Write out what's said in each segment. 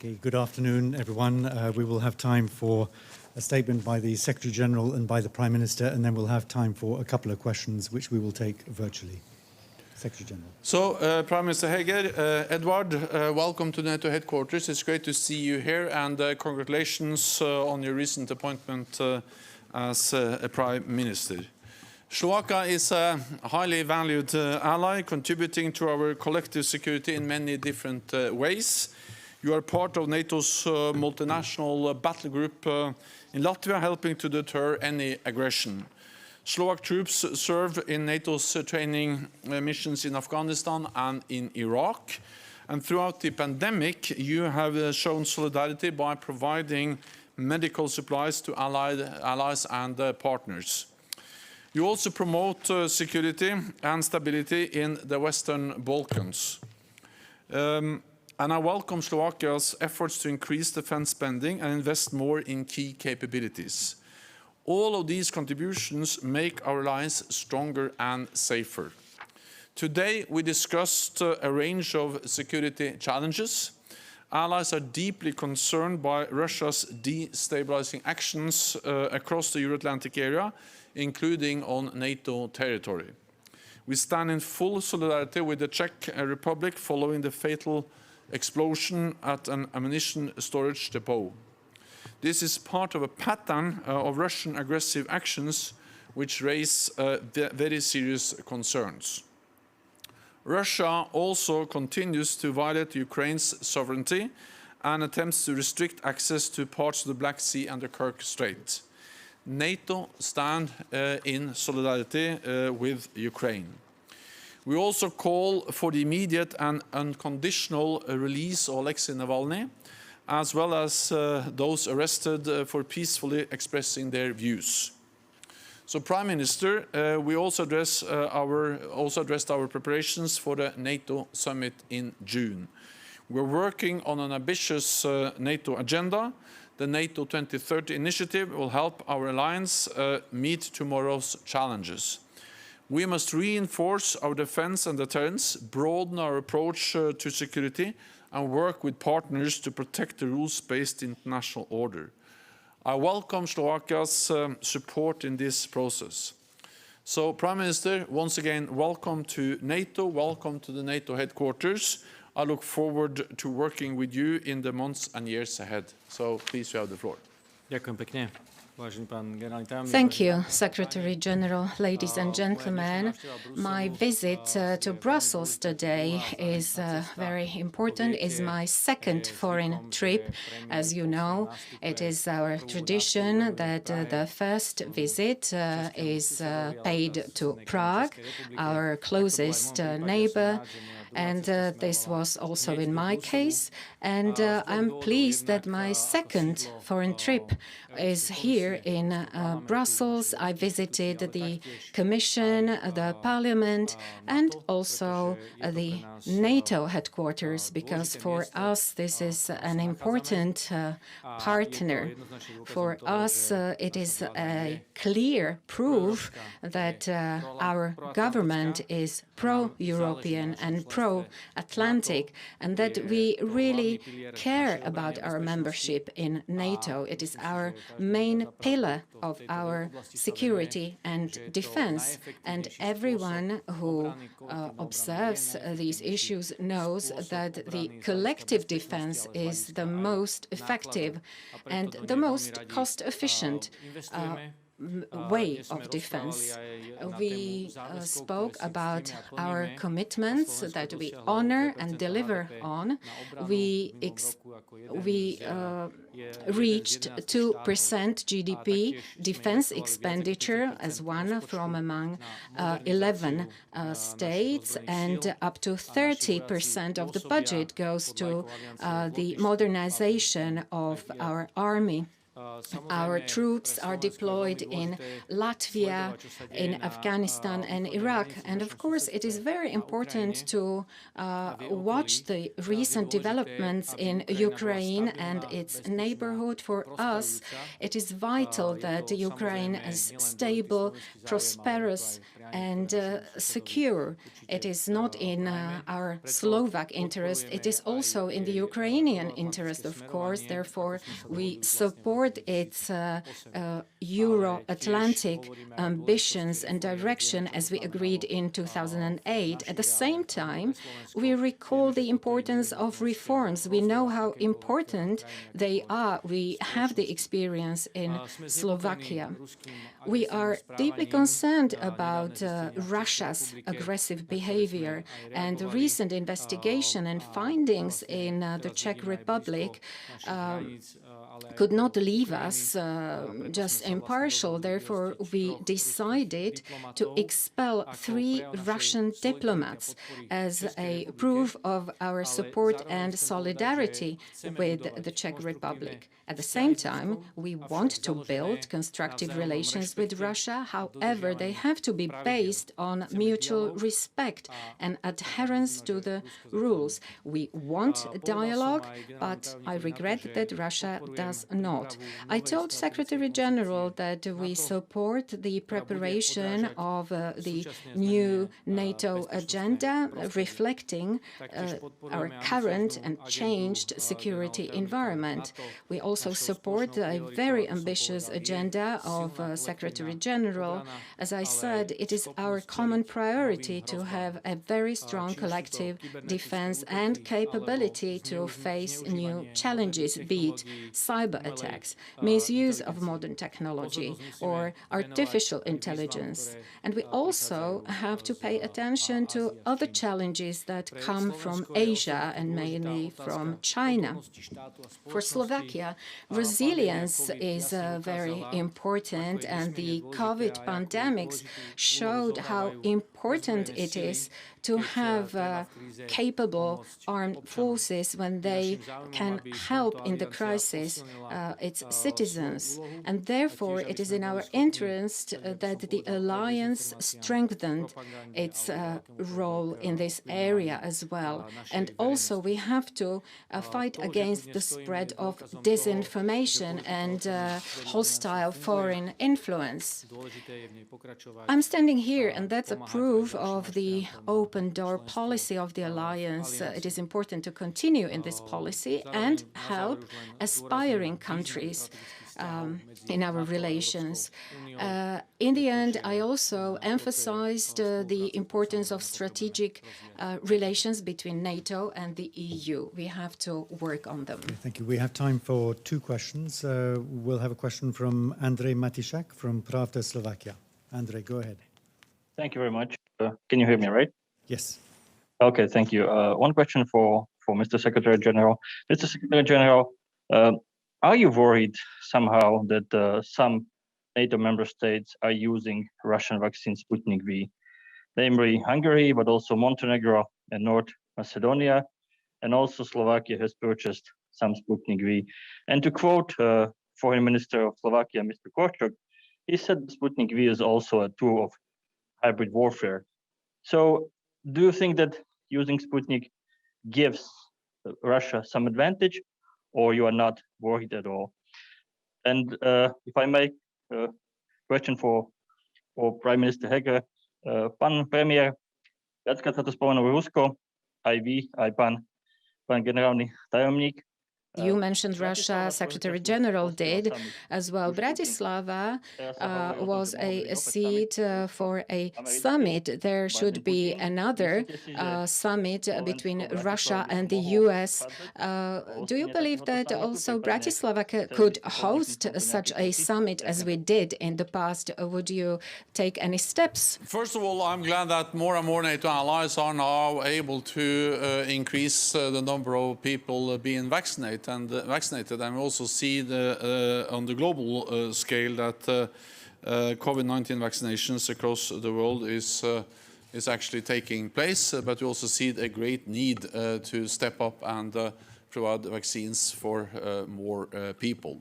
Okay, good afternoon, everyone. We will have time for a statement by the Secretary-General and by the Prime Minister, and then we'll have time for a couple of questions, which we will take virtually. Secretary-General. So, Prime Minister Heger, Eduard, welcome to NATO headquarters. It's great to see you here, and congratulations on your recent appointment as a Prime Minister. Slovakia is a highly valued ally, contributing to our collective security in many different ways. You are part of NATO's multinational battle group in Latvia, helping to deter any aggression. Slovak troops serve in NATO's training missions in Afghanistan and in Iraq. And throughout the pandemic, you have shown solidarity by providing medical supplies to allies and partners. You also promote security and stability in the Western Balkans. And I welcome Slovakia's efforts to increase defense spending and invest more in key capabilities. All of these contributions make our alliance stronger and safer. Today, we discussed a range of security challenges. Allies are deeply concerned by Russia's destabilizing actions across the Euro-Atlantic area, including on NATO territory. We stand in full solidarity with the Czech Republic following the fatal explosion at an ammunition storage depot. This is part of a pattern of Russian aggressive actions which raise very serious concerns. Russia also continues to violate Ukraine's sovereignty and attempts to restrict access to parts of the Black Sea and the Kerch Strait. NATO stands in solidarity with Ukraine. We also call for the immediate and unconditional release of Alexei Navalny, as well as those arrested for peacefully expressing their views. So, Prime Minister, we also addressed our preparations for the NATO summit in June. We're working on an ambitious NATO agenda. The NATO 2030 initiative will help our alliance meet tomorrow's challenges. We must reinforce our defense and deterrence, broaden our approach to security, and work with partners to protect the rules-based international order. I welcome Slovakia's support in this process. So, Prime Minister, once again, welcome to NATO, welcome to the NATO headquarters. I look forward to working with you in the months and years ahead. So, please, you have the floor. Thank you, Secretary General, ladies and gentlemen. My visit to Brussels today is very important. It's my second foreign trip. As you know, it is our tradition that the first visit is paid to Prague, our closest neighbor. And this was also in my case. And I'm pleased that my second foreign trip is here in Brussels. I visited the Commission, the Parliament, and also the NATO headquarters, because for us this is an important partner. For us, it is a clear proof that our government is pro-European and pro-Atlantic, and that we really care about our membership in NATO. It is our main pillar of our security and defense, and everyone who observes these issues knows that the collective defense is the most effective and the most cost-efficient way of defense. We spoke about our commitments that we honor and deliver on. We reached 2% GDP defense expenditure as one from among 11 states, and up to 30% of the budget goes to the modernization of our army. Our troops are deployed in Latvia, in Afghanistan and Iraq. And of course, it is very important to watch the recent developments in Ukraine and its neighborhood. For us, it is vital that Ukraine is stable, prosperous, and secure. It is not in our Slovak interest. It is also in the Ukrainian interest, of course. Therefore, we support its Euro-Atlantic ambitions and direction as we agreed in 2008. At the same time, we recall the importance of reforms. We know how important they are. We have the experience in Slovakia. We are deeply concerned about Russia's aggressive behavior, and the recent investigation and findings in the Czech Republic could not leave us just impartial. Therefore, we decided to expel 3 Russian diplomats as a proof of our support and solidarity with the Czech Republic. At the same time, we want to build constructive relations with Russia. However, they have to be based on mutual respect and adherence to the rules. We want dialogue, but I regret that Russia does not. I told Secretary General that we support the preparation of the new NATO agenda, reflecting our current and changed security environment. We also support a very ambitious agenda of Secretary General. As I said, it is our common priority to have a very strong collective defense and capability to face new challenges, be it cyber attacks, misuse of modern technology, or artificial intelligence. And we also have to pay attention to other challenges that come from Asia and mainly from China. For Slovakia, resilience is very important, and the COVID pandemics showed how important it is to have capable armed forces when they can help in the crisis its citizens. And therefore, it is in our interest that the alliance strengthened its role in this area as well. And also, we have to fight against the spread of disinformation and hostile foreign influence. I'm standing here, and that's a proof of the open door policy of the alliance. It is important to continue in this policy and help aspiring countries in our relations. In the end, I also emphasized the importance of strategic relations between NATO and the EU. We have to work on them. Thank you. We have time for 2 questions. We'll have a question from Andrej Matišak from Pravda, Slovakia. Andrej, go ahead. Thank you very much. Can you hear me, right? Yes. Okay, thank you. One question for Mr. Secretary General. Mr. Secretary General, are you worried somehow that some NATO member states are using Russian vaccine Sputnik V, namely Hungary, but also Montenegro and North Macedonia, and also Slovakia has purchased some Sputnik V. And to quote Foreign Minister of Slovakia, Mr. Crotti, he said Sputnik V is also a tool of hybrid warfare. So do you think that using Sputnik gives Russia some advantage, or you are not worried at all? And if I make a question for Prime Minister Heger, pan premiér, viackrát sa to spomenulo Rusko, aj vy, aj pán generálny tajomník. You mentioned Russia, Secretary General did as well. Bratislava was a seat for a summit. There should be another summit between Russia and the US. Do you believe that also Bratislava could host such a summit as we did in the past? Would you take any steps? First of all, I'm glad that more and more NATO allies are now able to increase the number of people being vaccinated. And we also see on the global scale that COVID-19 vaccinations across the world is actually taking place, but we also see a great need to step up and provide vaccines for more people.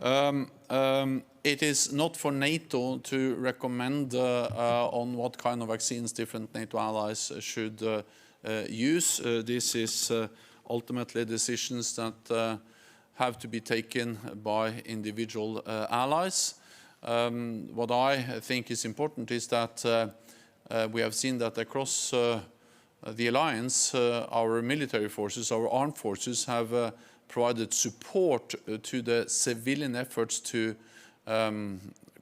It is not for NATO to recommend on what kind of vaccines different NATO allies should use. This is ultimately decisions that have to be taken by individual allies. What I think is important is that we have seen that across the alliance, our military forces, our armed forces have provided support to the civilian efforts to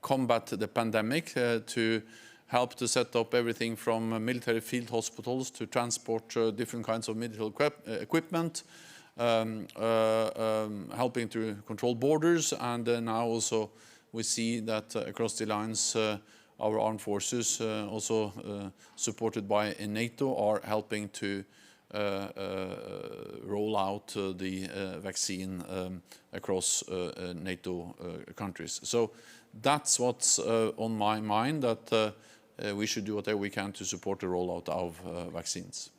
combat the pandemic, to help to set up everything from military field hospitals to transport different kinds of military equipment, helping to control borders, and now also we see that across the alliance our armed forces, also supported by NATO, are helping to roll out the vaccine across NATO countries. So that's what's on my mind, that we should do whatever we can to support the rollout of vaccines.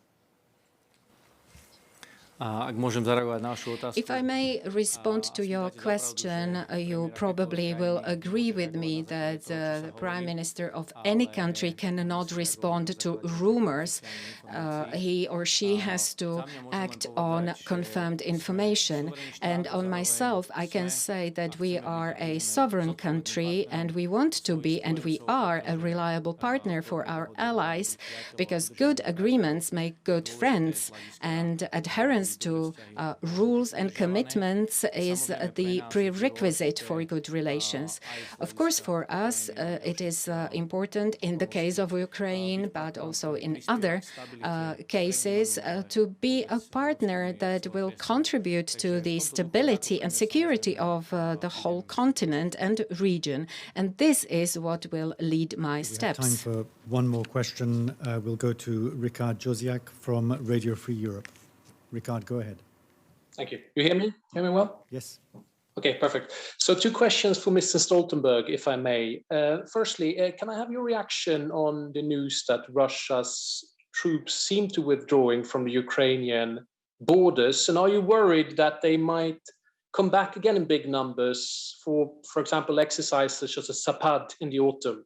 If I may respond to your question, you probably will agree with me that the Prime Minister of any country cannot respond to rumors. He or she has to act on confirmed information. And on myself, I can say that we are a sovereign country, and we want to be, and we are, a reliable partner for our allies, because good agreements make good friends, and adherence to rules and commitments is the prerequisite for good relations. Of course, for us, it is important in the case of Ukraine, but also in other cases, to be a partner that will contribute to the stability and security of the whole continent and region. And this is what will lead my steps. We have time for one more question. We'll go to Ricard Josiak from Radio Free Europe. Ricard, go ahead. Thank you. You hear me? Hear me well? Yes. Okay, perfect. So 2 questions for Mr. Stoltenberg, if I may. Firstly, can I have your reaction on the news that Russia's troops seem to withdrawing from the Ukrainian borders? And are you worried that they might come back again in big numbers for example, exercises such as a Zapad in the autumn?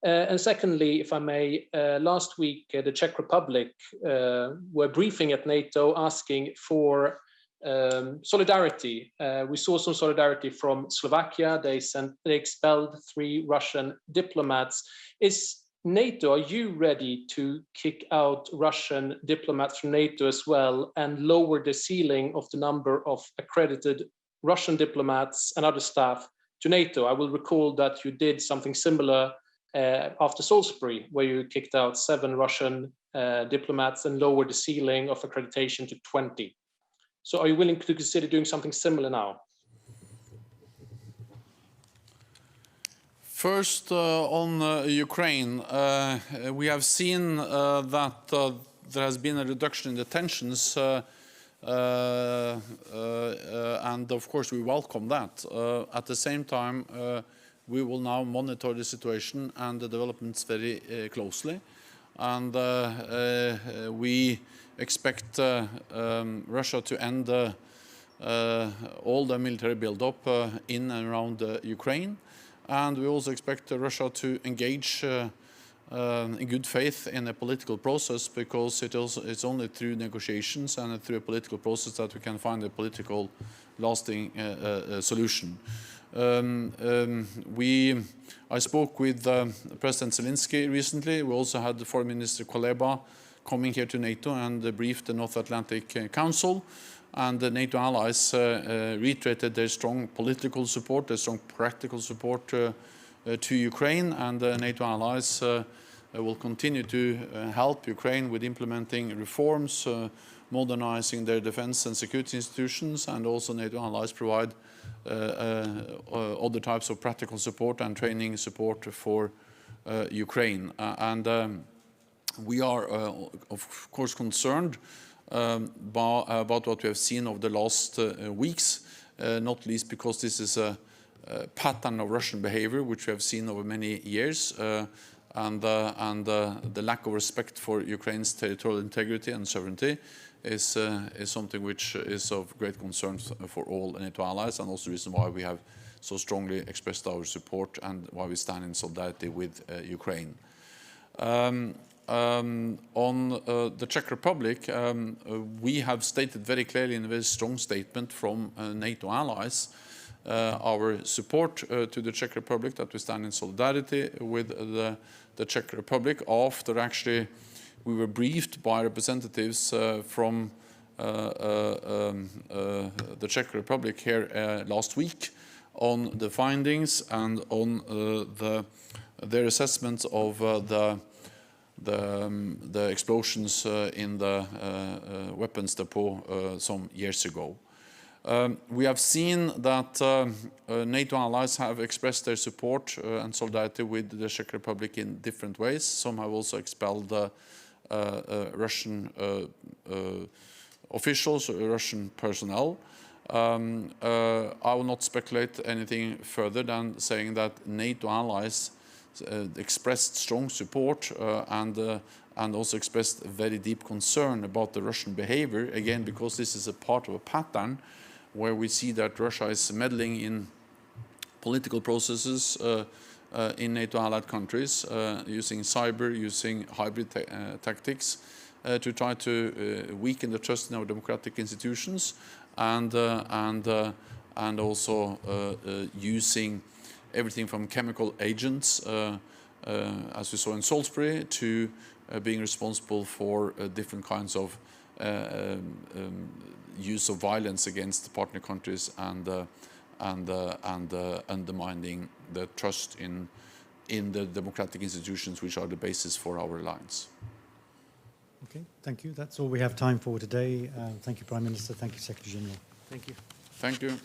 And secondly, if I may, last week, the Czech Republic were briefing at NATO asking for solidarity. We saw some solidarity from Slovakia. They expelled 3 Russian diplomats. Is NATO, are you ready to kick out Russian diplomats from NATO as well and lower the ceiling of the number of accredited Russian diplomats and other staff to NATO? I will recall that you did something similar after Salisbury, where you kicked out 7 Russian diplomats and lowered the ceiling of accreditation to 20. So are you willing to consider doing something similar now? First, on Ukraine, we have seen that there has been a reduction in the tensions, and of course we welcome that. At the same time, we will now monitor the situation and the developments very closely, and we expect Russia to end all the military build-up in and around Ukraine, and we also expect Russia to engage in good faith in a political process, because it's only through negotiations and through a political process that we can find a political lasting solution. I spoke with President Zelensky recently. We also had the Foreign Minister Kuleba coming here to NATO and briefed the North Atlantic Council. And the NATO allies reiterated their strong political support, their strong practical support to Ukraine. And the NATO allies will continue to help Ukraine with implementing reforms, modernizing their defense and security institutions, and also NATO allies provide other types of practical support and training support for Ukraine. We are, of course, concerned about what we have seen over the last weeks, not least because this is a pattern of Russian behavior which we have seen over many years, and the lack of respect for Ukraine's territorial integrity and sovereignty is something which is of great concern for all NATO allies, and also the reason why we have so strongly expressed our support and why we stand in solidarity with Ukraine. On the Czech Republic, we have stated very clearly in a very strong statement from NATO allies our support to the Czech Republic, that we stand in solidarity with the Czech Republic after actually we were briefed by representatives from the Czech Republic here last week on the findings and on their assessment of the explosions in the weapons depot some years ago. We have seen that NATO allies have expressed their support and solidarity with the Czech Republic in different ways. Some have also expelled Russian officials, Russian personnel. I will not speculate anything further than saying that NATO allies expressed strong support and also expressed very deep concern about the Russian behavior, again, because this is a part of a pattern where we see that Russia is meddling in political processes in NATO allied countries, using cyber, using hybrid tactics to try to weaken the trust in our democratic institutions, and also using everything from chemical agents, as we saw in Salisbury, to being responsible for different kinds of use of violence against the partner countries and undermining the trust in the democratic institutions, which are the basis for our alliance. Okay, thank you. That's all we have time for today. Thank you, Prime Minister. Thank you, Secretary General. Thank you. Thank you.